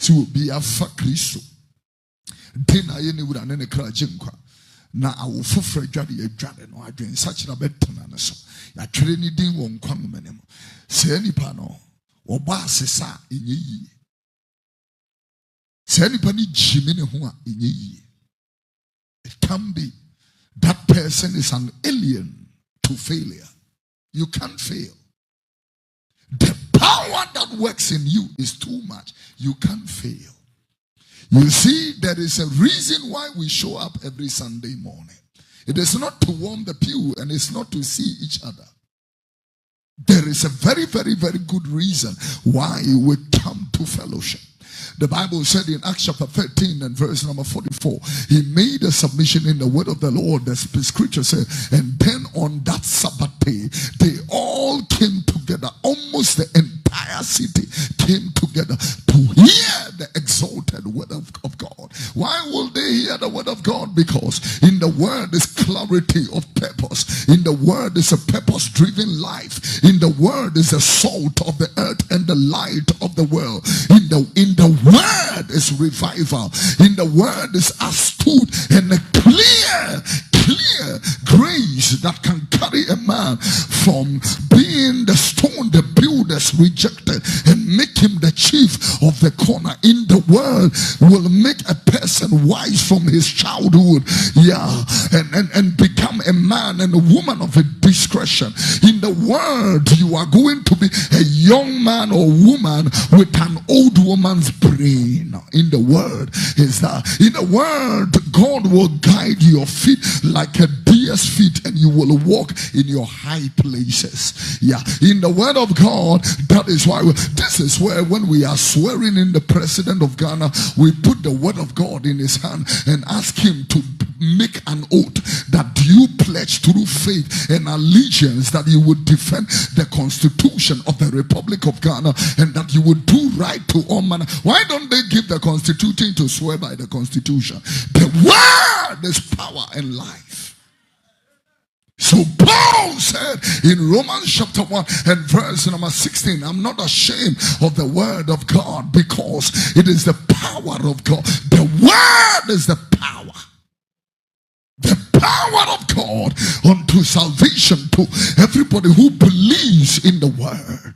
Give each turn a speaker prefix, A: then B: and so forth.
A: So be a fa Kristo. Dena ye ne wura ne kra jinkwa. Na awo foforo dwade ye dwade no adwen sachira betena ne so. Ya twere ni din won kwam manem. Se nipa no oba asesa enye yi. Se nipa ni jimi ne ho a enye yi. It can be that person is an alien to failure. You can't fail. The power that works in you is too much. You can't fail. You see, there is a reason why we show up every Sunday morning. It is not to warm the pew and it's not to see each other. There is a very, very, very good reason why we come to fellowship. The Bible said in Acts chapter 13 and verse number 44, he made a submission in the word of the Lord. The scripture said, and then on that Sabbath day, they all came together. Almost the entire city came together to hear the exalted word of God. Why will they hear the word of God? Because in the word is clarity of purpose. In the word is a purpose-driven life. In the word is the salt of the earth and the light of the world. In the word is revival. In the word is astute and a clear grace that can carry a man from being the stone the builders rejected and make him the chief of the corner. In the word will make a person wise from his childhood, and become a man and a woman of a discretion. In the word you are going to be a young man or woman with an old woman's brain. In the word is that in the word God will guide your feet like a deer's feet, and you will walk in your high places. In the word of God, that is why this is where when we are swearing in the president of Ghana, we put the word of God in his hand and ask him to make an oath that you pledge through faith and allegiance that you would defend the constitution of the Republic of Ghana and that you would do right to all manner. Why don't they give the constitution to swear by the constitution? The word is power and life. So Paul said in Romans chapter 1 and verse number 16, I'm not ashamed of the word of God because it is the power of God. The word is the power. The power of God unto salvation to everybody who believes in the word.